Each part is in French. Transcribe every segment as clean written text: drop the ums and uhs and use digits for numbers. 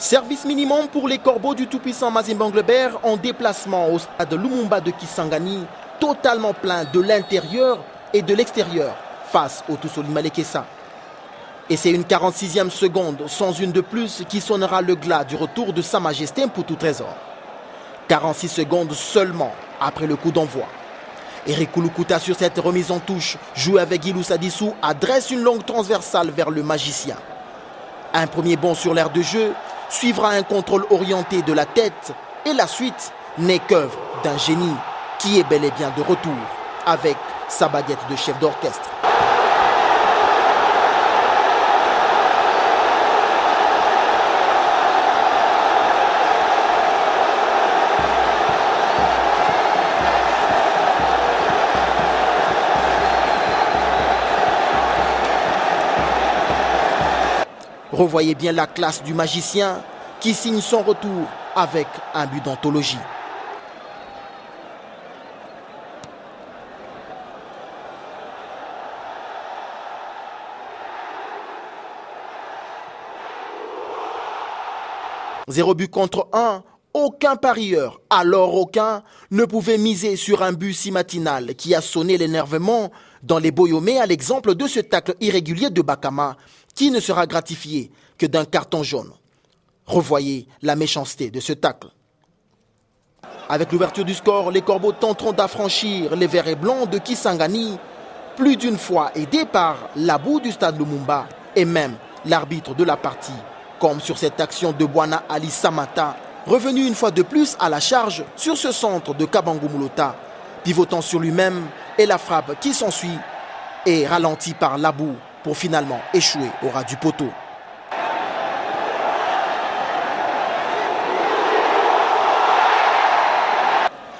Service minimum pour les corbeaux du tout-puissant Mazembe Anglebert en déplacement au stade Lumumba de Kisangani, totalement plein de l'intérieur et de l'extérieur face au Tousouli Malekessa. Et c'est une 46e seconde sans une de plus qui sonnera le glas du retour de Sa Majesté Mputu Trésor. 46 secondes seulement après le coup d'envoi. Eric Kulukuta sur cette remise en touche, joué avec Guilou Sadissou, adresse une longue transversale vers le magicien. Un premier bond sur l'aire de jeu, suivra un contrôle orienté de la tête et la suite n'est qu'œuvre d'un génie qui est bel et bien de retour avec sa baguette de chef d'orchestre. Revoyez bien la classe du magicien qui signe son retour avec un but d'anthologie. Zéro but contre 1, aucun parieur, alors aucun, ne pouvait miser sur un but si matinal qui a sonné l'énervement dans les Boyomé à l'exemple de ce tacle irrégulier de Bakama qui ne sera gratifié que d'un carton jaune. Revoyez la méchanceté de ce tacle. Avec l'ouverture du score, les Corbeaux tenteront d'affranchir les verts et blancs de Kisangani, plus d'une fois aidés par l'abou du stade Lumumba et même l'arbitre de la partie, comme sur cette action de Bwana Ali Samata, revenu une fois de plus à la charge sur ce centre de Kabangu Mulota, pivotant sur lui-même et la frappe qui s'ensuit est ralentie par l'abou pour finalement échouer au ras du poteau.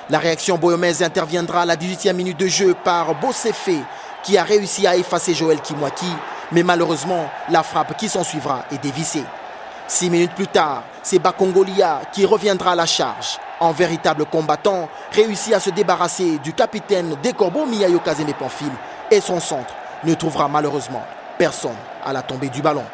La réaction boyomaise interviendra à la 18e minute de jeu par Bossefé qui a réussi à effacer Joël Kimwaki, mais malheureusement, la frappe qui s'ensuivra est dévissée. 6 minutes plus tard, c'est Bakongolia qui reviendra à la charge. En véritable combattant, réussit à se débarrasser du capitaine des Corbeaux Miayo Kazeme Pamphile et son centre ne trouvera malheureusement personne à la tombée du ballon.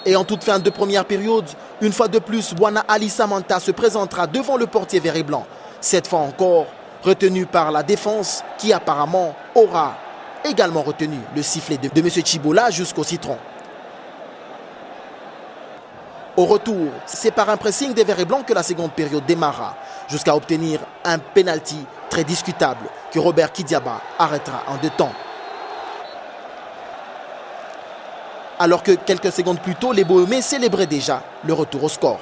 Et en toute fin de première période, une fois de plus, Bwana Ali Samanta se présentera devant le portier vert et blanc. Cette fois encore, retenu par la défense qui apparemment aura également retenu le sifflet de M. Chibola jusqu'au citron. Au retour, c'est par un pressing des verts et blancs que la seconde période démarra, jusqu'à obtenir un penalty très discutable que Robert Kidiaba arrêtera en 2 temps. Alors que quelques secondes plus tôt, les Bohemés célébraient déjà le retour au score.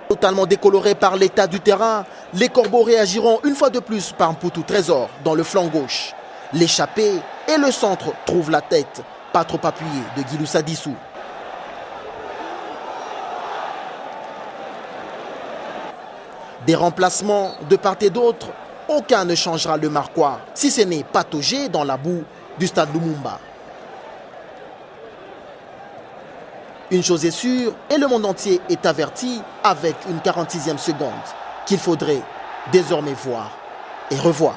Totalement décolorés par l'état du terrain, les Corbeaux réagiront une fois de plus par Mputu Trésor dans le flanc gauche. L'échappée et le centre trouvent la tête, pas trop appuyée, de Guilou Sadissou. Des remplacements de part et d'autre, aucun ne changera le marquois, si ce n'est pataugé dans la boue du stade Lumumba. Une chose est sûre, et le monde entier est averti avec une 46e seconde qu'il faudrait désormais voir et revoir.